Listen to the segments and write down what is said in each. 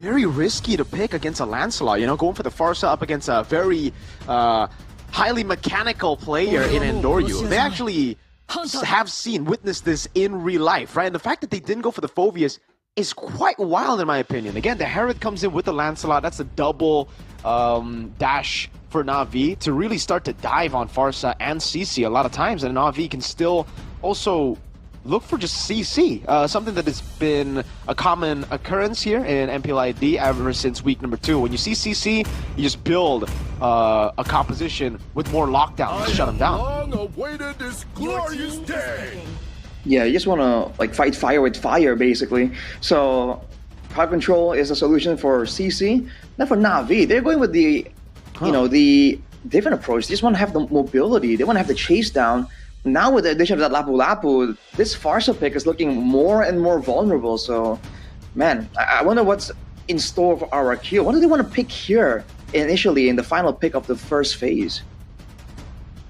very risky to pick against a Lancelot, you know, going for the Farsa up against a very highly mechanical player in Endoryu. They actually have witnessed this in real life, right? And the fact that they didn't go for the Phoveus is quite wild in my opinion. Again, the Herod comes in with the Lancelot. That's a double dash for NAVI to really start to dive on Farsa and CC a lot of times, and NAVI can still also look for just CC, something that has been a common occurrence here in MPL ID ever since week number 2. When you see CC, you just build a composition with more lockdown to shut them down. Long-awaited this glorious day. Yeah, you just want to like fight fire with fire, basically. So, crowd control is a solution for CC. Not for NAVI. They're going with the, you know, the different approach. They just want to have the mobility. They want to have the chase down. Now with the addition of that Lapu Lapu, this Farsa pick is looking more and more vulnerable. So, man, I wonder what's in store for RRQ. What do they want to pick here initially in the final pick of the first phase?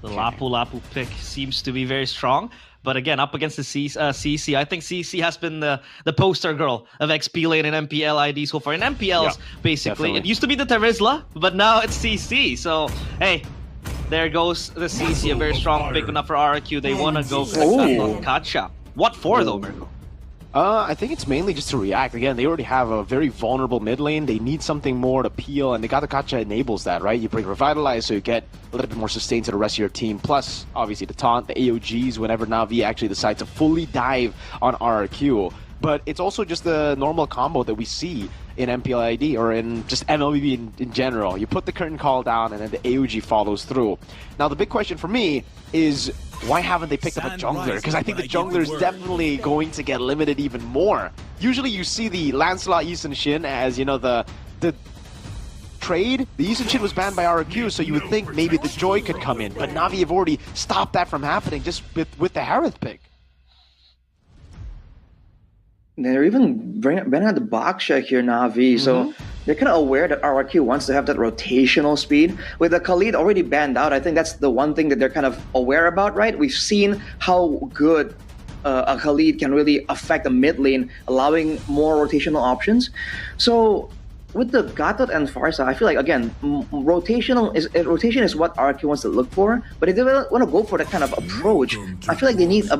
The Lapu Lapu pick seems to be very strong. But again, up against the CC, I think CC has been the poster girl of XP lane and MPL ID so far. In MPLs, basically. Definitely. It used to be the Terizla, but now it's CC. So, hey, there goes the CC, a very strong pick enough for RRQ. They want to go for the Kacha. What for, though, Mirko? I think it's mainly just to react. Again, they already have a very vulnerable mid lane. They need something more to peel, and the Kacha enables that, right? You bring Revitalize, so you get a little bit more sustain to the rest of your team. Plus, obviously, the taunt, the AOGs, whenever Navi actually decides to fully dive on RRQ. But it's also just the normal combo that we see in MPL ID or in just MLBB in general. You put the curtain call down, and then the AOG follows through. Now, the big question for me is, why haven't they picked up a jungler? Because I think the jungler is definitely going to get limited even more. Usually you see the Lancelot Yi Shin as, you know, the trade. The Yi Shin was banned by RRQ, so you would think maybe the Joy could come in. But Navi have already stopped that from happening just with the Harith pick. They're even bringing out the Baksha here, Navi. So they're kind of aware that RRQ wants to have that rotational speed. With the Khalid already banned out, I think that's the one thing that they're kind of aware about, right? We've seen how good a Khalid can really affect the mid lane, allowing more rotational options. So with the Gatot and Farsa, I feel like, again, rotation is what RRQ wants to look for, but if they want to go for that kind of approach, I feel like they need a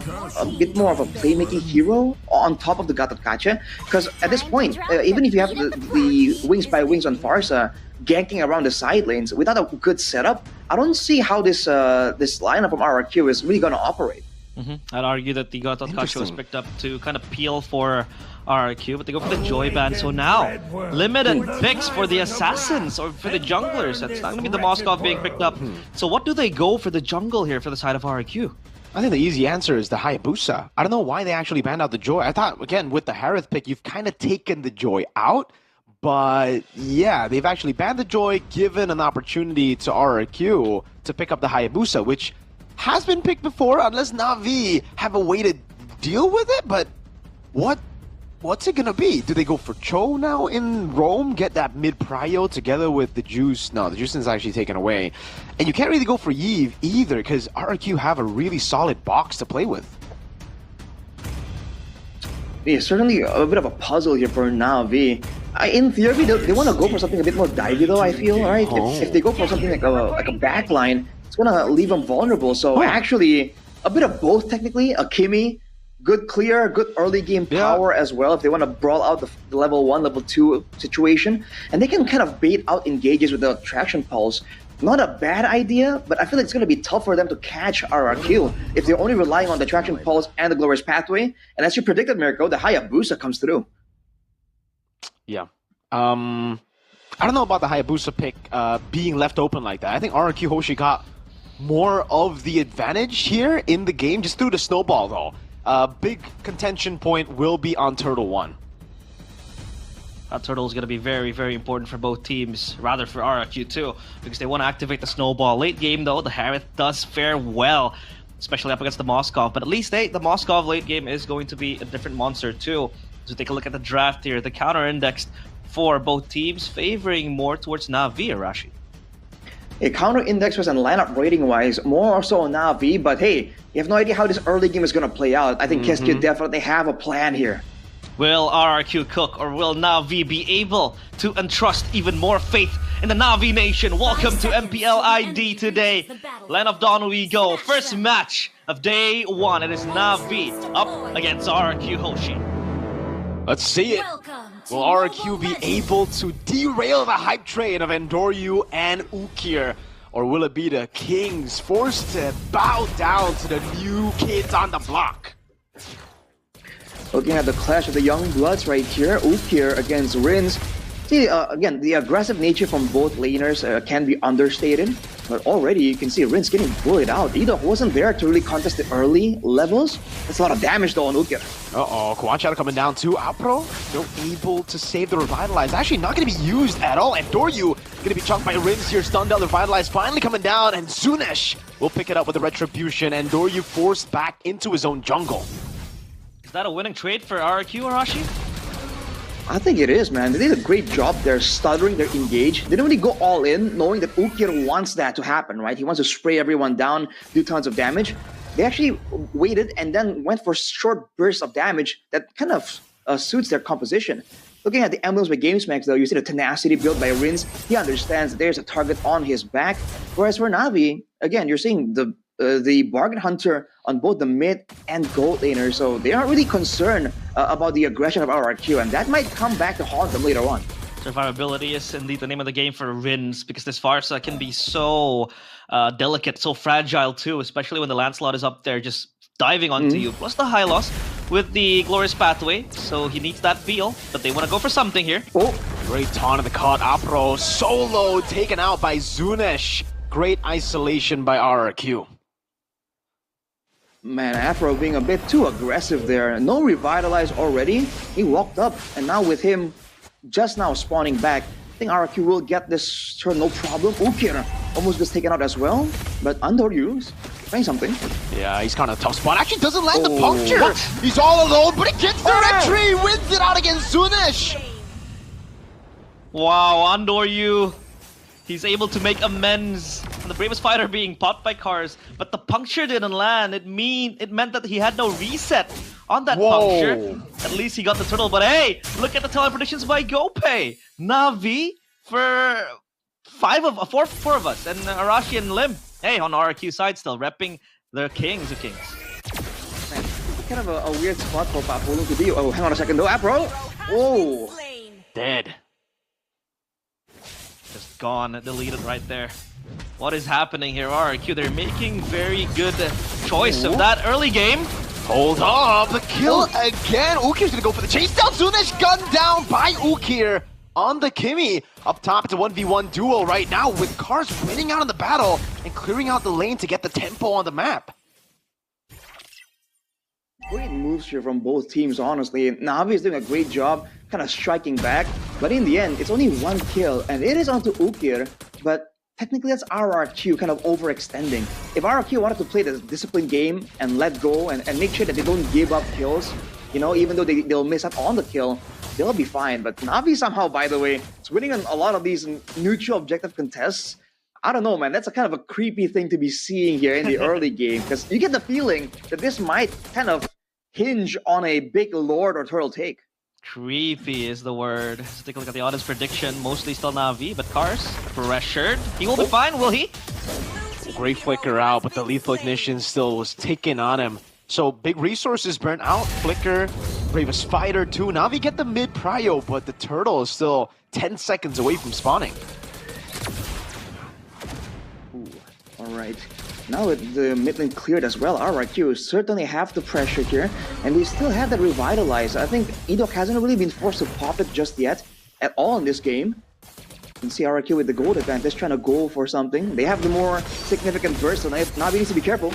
bit more of a playmaking hero on top of the Gatot Kacha, because at this point, even if you have the wings by wings on Farsa ganking around the side lanes, without a good setup, I don't see how this lineup from RRQ is really going to operate. I'd argue that the Gatot Kacha was picked up to kind of peel for RRQ, but they go for the Joy ban. So now, limited picks for the Assassins or for the junglers. That's not going to be the Moskov being picked up. So what do they go for the jungle here for the side of RRQ? I think the easy answer is the Hayabusa. I don't know why they actually banned out the Joy. I thought, again, with the Harith pick, you've kind of taken the Joy out. But yeah, they've actually banned the Joy, given an opportunity to RRQ to pick up the Hayabusa, which has been picked before, unless Navi have a way to deal with it. But what's it gonna be? Do they go for Cho now in Rome, get that mid prio together with the Juice? No, the Juice is actually taken away. And you can't really go for Yve either, because RRQ have a really solid box to play with. Yeah, certainly a bit of a puzzle here for Navi. In theory, they want to go for something a bit more divey though, I feel, right? If they go for something like a backline, it's going to leave them vulnerable. So actually, a bit of both technically. A Kimi, good clear, good early game power as well if they want to brawl out the level 1, level 2 situation. And they can kind of bait out engages with the Traction Pulse. Not a bad idea, but I feel like it's going to be tough for them to catch RRQ if they're only relying on the Traction Pulse and the Glorious Pathway. And as you predicted, Mirko, the Hayabusa comes through. Yeah. I don't know about the Hayabusa pick being left open like that. I think RRQ Hoshi got more of the advantage here in the game, just through the snowball though. Big contention point will be on Turtle 1. That Turtle is going to be very, very important for both teams, rather for RRQ too, because they want to activate the snowball. Late game though, the Harith does fare well, especially up against the Moskov, but at least the Moskov late game is going to be a different monster too. So take a look at the draft here, the counter indexed for both teams, favoring more towards Navi, Arashi. A counter index was and lineup rating wise, more so on Navi, but hey, you have no idea how this early game is going to play out. I think KSQ definitely have a plan here. Will RRQ cook, or will NAVI be able to entrust even more faith in the NAVI nation? Welcome to MPL ID today. Land of Dawn we go. First match of day 1. It is NAVI up against RRQ Hoshi. Let's see it. Will RRQ be able to derail the hype train of Endoryu and Ukir? Or will it be the Kings forced to bow down to the new kids on the block? Looking at the clash of the young bloods right here, Ukir against Rins. See, again, the aggressive nature from both laners can be understated, but already you can see Rins getting bullied out. Edo wasn't there to really contest the early levels. That's a lot of damage though on Ukir. Uh-oh, Quan Shadow coming down too. Apro still able to save the Revitalize. Actually not going to be used at all. And Doryu going to be chunked by Rins here. Stunned out the Revitalize finally coming down, and Zunesh will pick it up with the Retribution, and Doryu forced back into his own jungle. Is that a winning trade for RRQ, Arashi? I think it is, man. They did a great job. They're stuttering, they're engaged. They didn't really go all in, knowing that Ukir wants that to happen, right? He wants to spray everyone down, do tons of damage. They actually waited and then went for short bursts of damage that kind of suits their composition. Looking at the emblems by GameSmax, though, you see the tenacity built by Rins. He understands that there's a target on his back. Whereas for Navi, again, you're seeing the bargain hunter on both the mid and gold laner, so they aren't really concerned about the aggression of RRQ, and that might come back to haunt them later on. Survivability is indeed the name of the game for Rins, because this Pharsa can be so delicate, so fragile too, especially when the Lancelot is up there just diving onto you. Plus the high loss with the Glorious Pathway, so he needs that feel, but they want to go for something here. Oh, great taunt in the caught. Apro solo taken out by Zunesh. Great isolation by RRQ. Man, Afro being a bit too aggressive there. No Revitalize already. He walked up, and now with him just now spawning back, I think RRQ will get this turn no problem. Ukir almost gets taken out as well, but Endoryu trying something. Yeah, he's kind of a tough spot. Actually doesn't land the puncture. What? He's all alone, but he gets the entry, wins it out against Zunesh. Wow, Endoryu. He's able to make amends for the bravest fighter being popped by cars, but the puncture didn't land. It meant that he had no reset on that puncture. At least he got the turtle, but hey, look at the talent predictions by GoPay. Navi for four of us, and Arashi and Lim. Hey, on RRQ side still repping the Kings of Kings. Man, kind of a weird spot for Papolo to be. Oh, hang on a second though, Apro. Oh, Dead. Just gone, deleted right there. What is happening here, RRQ? They're making very good choice of that early game. Hold up, the kill again. Ukir's gonna go for the chase down. Zunesh gunned down by Ukir on the Kimmy. Up top, it's a 1v1 duel right now with Cars winning out in the battle and clearing out the lane to get the tempo on the map. great moves here from both teams, honestly. Navi is doing a great job kind of striking back, but in the end, it's only one kill, and it is onto Ukir, but technically that's RRQ kind of overextending. If RRQ wanted to play the disciplined game and let go and make sure that they don't give up kills, you know, even though they'll miss out on the kill, they'll be fine. But Navi somehow, by the way, is winning on a lot of these neutral objective contests. I don't know, man. That's a kind of a creepy thing to be seeing here in the early game, because you get the feeling that this might kind of hinge on a big Lord or Turtle take. Creepy is the word. Let's take a look at the audience prediction. Mostly still Navi, but Cars pressured. He will be fine, will he? Great flicker out, but the lethal ignition still was ticking on him. So big resources burnt out. Flicker, bravest fighter too. Navi get the mid prio, but the turtle is still 10 seconds away from spawning. Ooh, all right. Now with the mid lane cleared as well, RRQ certainly have the pressure here, and they still have that revitalize. I think Edok hasn't really been forced to pop it just yet at all in this game. You can see RRQ with the gold advantage trying to go for something. They have the more significant burst, so Navi needs to be careful.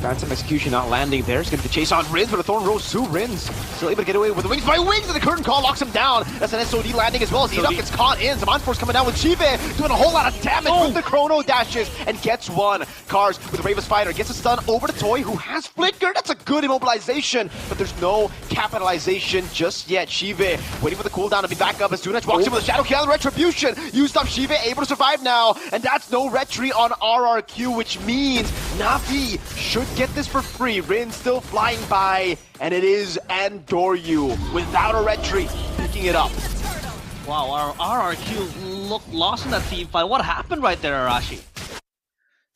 Phantom execution not landing there. He's going to chase on Rins, but a Thorn Rose to Rins. Still able to get away with the wings by wings, and the curtain call locks him down. That's an SOD landing as well as Edok gets caught in. Some on-force coming down with Chive, doing a whole lot of damage with the chrono dashes, and gets one. Cars with the bravest fighter gets a stun over to Toy, who has flicker. That's a good immobilization, but there's no capitalization just yet. Chive waiting for the cooldown to be back up as Zunesh walks in with a Shadow Kill Retribution. Used up Chive, able to survive now, and that's no retry on RRQ, which means Navi should could get this for free. Rin still flying by, and it is Andoryu without a retreat picking it up. Wow, our RRQ looked lost in that team fight. What happened right there, Arashi?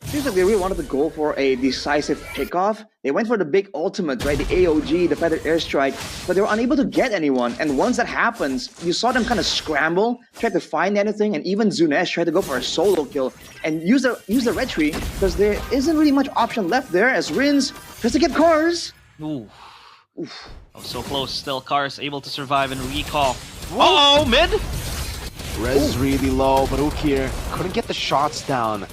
Seems like they really wanted to go for a decisive pickoff. They went for the big ultimate, right? The AOG, the feathered airstrike, but they were unable to get anyone. And once that happens, you saw them kind of scramble, try to find anything, and even Zunesh tried to go for a solo kill and use the retreat because there isn't really much option left there as Rins tries to get cars. Ooh. Oof. Oh, so close. Still, Cars able to survive and recall. Uh-oh, mid! Rez is really low, but Ukir couldn't get the shots down.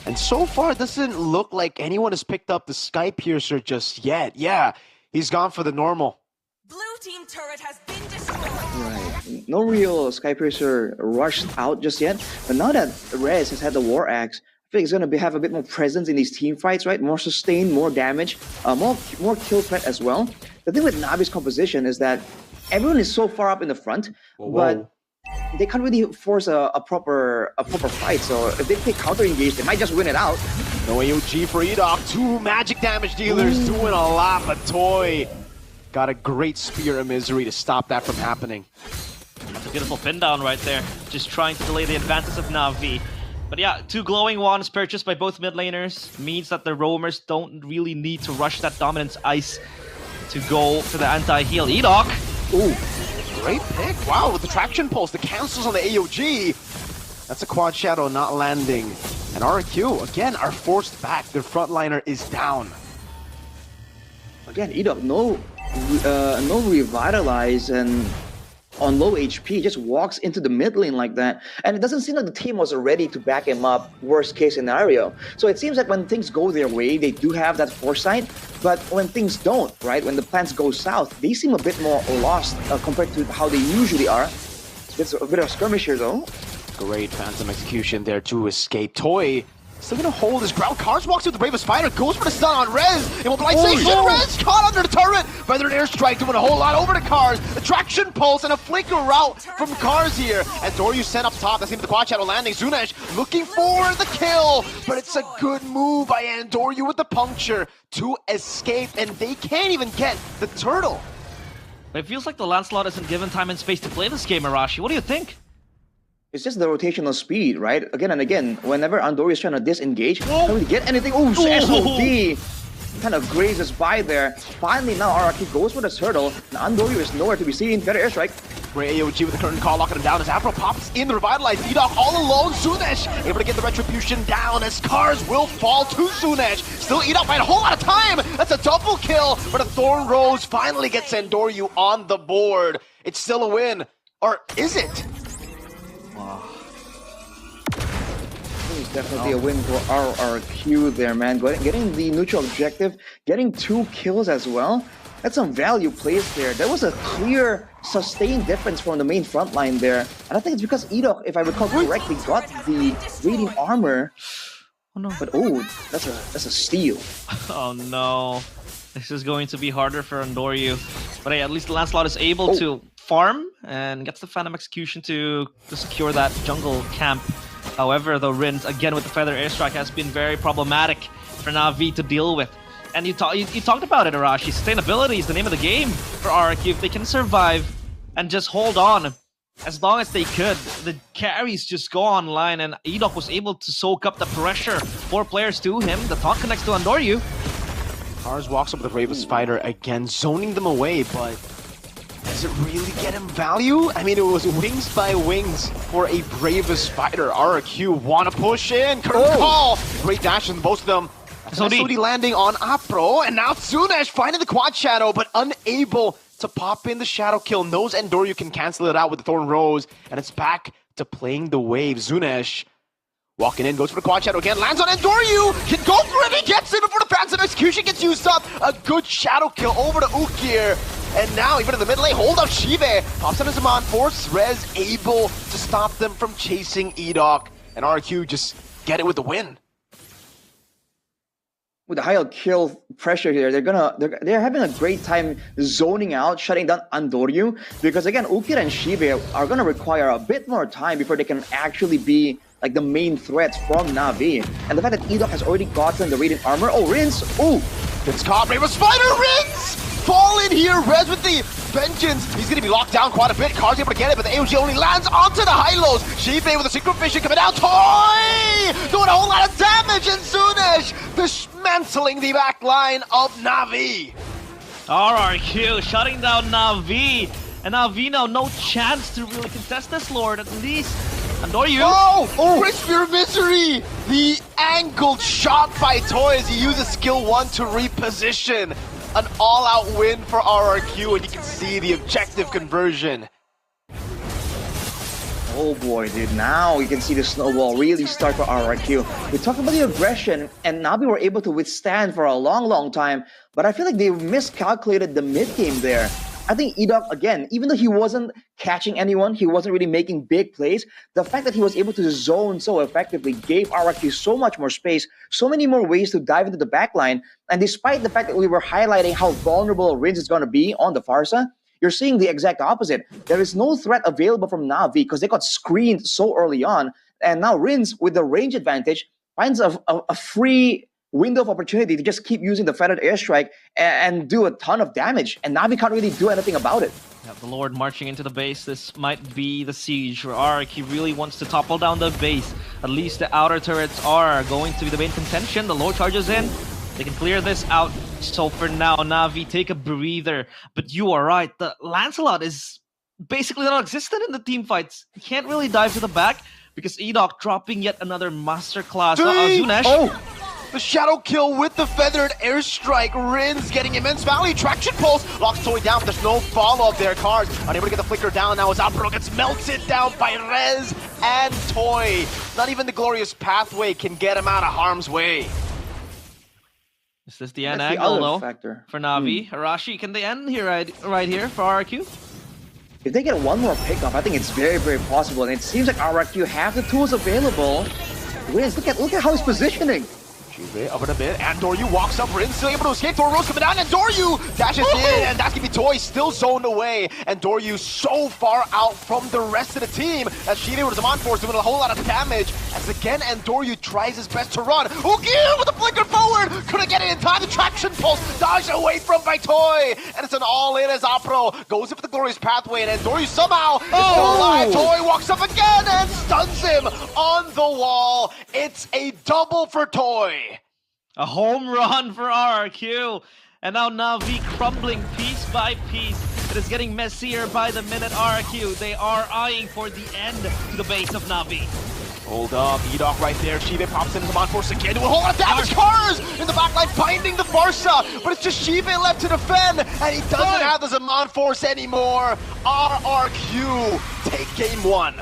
And so far, it doesn't look like anyone has picked up the Sky Piercer just yet. Yeah, he's gone for the normal. Blue team turret has been destroyed. Right. No real Sky Piercer rushed out just yet. But now that Rez has had the War Axe, I think he's going to have a bit more presence in these team fights, right? More sustain, more damage, more kill threat as well. The thing with Navi's composition is that everyone is so far up in the front, but they can't really force a proper fight. So if they take counter engage, they might just win it out. No AOG for Edok. 2 magic damage dealers doing a lot, but Toy got a great Spear of Misery to stop that from happening. That's a beautiful pin down right there. Just trying to delay the advances of Navi. But yeah, 2 glowing wands purchased by both mid laners means that the roamers don't really need to rush that dominance ice to go for the anti-heal. Edok! Ooh, great pick. Wow, with the traction pulse, the cancels on the AOG. That's a quad shadow not landing. And RRQ, again, are forced back. Their frontliner is down. Again, Edok, no revitalize and on low HP, just walks into the mid lane like that. And it doesn't seem like the team was ready to back him up, worst case scenario. So it seems like when things go their way, they do have that foresight. But when things don't, right, when the plans go south, they seem a bit more lost compared to how they usually are. It's a bit of a skirmish here though. Great Phantom execution there to escape. Toy still gonna hold his ground. Cars walks through the Bravest Spider, goes for the stun on Rez. Immobilization, Rez caught under the turret. Feathered airstrike doing a whole lot over to Cars. The traction pulse and a flicker route from Cars here. And Doryu sent up top. That's him the quad shadow landing. Zunesh looking for the kill, but it's a good move by Andoryu with the puncture to escape, and they can't even get the turtle. But it feels like the Lancelot isn't given time and space to play this game, Arashi. What do you think? It's just the rotational speed, right? Again and again, whenever Andoryu is trying to disengage, can't really get anything. Oh, SOD kind of grazes by there. Finally, now RRQ goes for the turtle, and Andoryu is nowhere to be seen. Better airstrike. Great AOG with the curtain call, locking him down as Afro pops in the revitalized. Edok all alone. Zunesh able to get the retribution down as Cars will fall to Zunesh. Still Edok by a whole lot of time. That's a double kill, but a Thorn Rose finally gets Andoryu on the board. It's still a win, or is it? It's definitely a win for RRQ there, man. Getting the neutral objective, getting 2 kills as well. That's some value plays there. There was a clear sustained difference from the main front line there. And I think it's because Edok, if I recall correctly, got the radiant armor. Oh no. But that's a steal. Oh no. This is going to be harder for Andoryu. But hey, at least Lancelot is able to farm and gets the Phantom Execution to secure that jungle camp. However, though, Rins, again with the Feather Airstrike, has been very problematic for Navi to deal with. And you talked about it, Arashi. Sustainability is the name of the game for RRQ. If they can survive and just hold on as long as they could, the carries just go online, and Edok was able to soak up the pressure. 4 players to him. The taunt connects to Andoryu. Cars walks up with the Bravest Spider again, zoning them away, but does it really get him value? I mean, it was wings by wings for a Bravest Spider. RRQ want to push in. Curtain call. Great dash from both of them. SOD landing on Apro, and now Zunesh finding the quad shadow, but unable to pop in the shadow kill. Knows Andoryu can cancel it out with the Thorn Rose, and it's back to playing the wave. Zunesh walking in, goes for the quad shadow again, lands on Andoryu, can go for it, he gets it before the Phantom Execution gets used up. A good shadow kill over to Ukir. And now, even in the mid lane, hold up Shive. Pops on his Zaman, force Rez able to stop them from chasing Edok. And RRQ just get it with the win. With the high kill pressure here, they're having a great time zoning out, shutting down Andoryu. Because again, Ukir and Shive are gonna require a bit more time before they can actually be like the main threat from Navi. And the fact that Edok has already gotten the radiant armor. Oh, Rins! Ooh! It's caught. Rainbow Spider Rins! Fall in here. Rez with the vengeance. He's going to be locked down quite a bit. Car's able to get it, but the AOG only lands onto the high-lows. Shife with a synchro vision coming out. Toy! Doing a whole lot of damage, and Sunesh dismantling the back line of NAVI. RRQ shutting down NAVI. And NAVI now no chance to really contest this Lord, at least. And Doryu. Oh! Crispy Misery! The angled shot by Toy as he uses skill 1 to reposition. An all-out win for RRQ, and you can see the objective conversion. Oh boy, dude, now you can see the snowball really start for RRQ. We talked about the aggression, and NAVI were able to withstand for a long time, but I feel like they miscalculated the mid-game there. I think Edok, again, even though he wasn't catching anyone, he wasn't really making big plays, the fact that he was able to zone so effectively gave RRQ so much more space, so many more ways to dive into the backline, and despite the fact that we were highlighting how vulnerable Rins is going to be on the Farsa, you're seeing the exact opposite. There is no threat available from NAVI because they got screened so early on, and now Rins, with the range advantage, finds a free window of opportunity to just keep using the feathered airstrike and do a ton of damage, and NAVI can't really do anything about it. Yeah, the Lord marching into the base. This might be the siege where RRQ really wants to topple down the base. At least the outer turrets are going to be the main contention. The Lord charges in. They can clear this out. So for now, NAVI, take a breather. But you are right. The Lancelot is basically non-existent in the team fights. He can't really dive to the back because Edok dropping yet another masterclass. Zunesh. Oh! The shadow kill with the feathered airstrike. Rins getting immense value. Traction pulse locks Toy down, but there's no follow-up there. Cars unable to get the flicker down now as Apro gets melted down by Rez and Toy. Not even the glorious pathway can get him out of harm's way. Is this the end That's the angle, other though, factor. for NAVI? Arashi, can they end here right here for RRQ? If they get one more pickoff, I think it's very possible, and it seems like RRQ have the tools available. Rins, look at how he's positioning. Shive up in a bit, and Doryu walks up. Rins still able to escape. Thor Rose coming down, and Doryu dashes in, and that's gonna be Toy still zoned away. And Doryu so far out from the rest of the team as Shive with his on force doing a whole lot of damage. As again, and Doryu tries his best to run. Ugiu with a flicker forward, couldn't get it in time. The traction pulse dodged away from by Toy, and it's an all-in as Apro goes in for the glorious pathway, and Doryu somehow is still alive. Toy walks up again and stuns him on the wall. It's a double for Toy. A home run for RRQ. And now NAVI crumbling piece by piece. It is getting messier by the minute. RRQ, they are eyeing for the end to the base of NAVI. Hold up, Edok right there. Shive pops into the Force again, doing a whole lot of damage. Cars in the backline binding the Farsa, but it's just Shive left to defend, and he doesn't have the Zaman Force anymore. RRQ take game 1.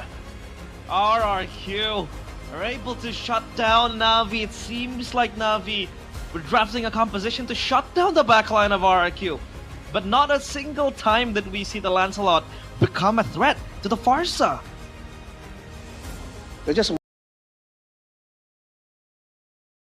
RRQ are able to shut down NAVI. It seems like NAVI were drafting a composition to shut down the backline of RRQ. But not a single time did we see the Lancelot become a threat to the Farsa. They're just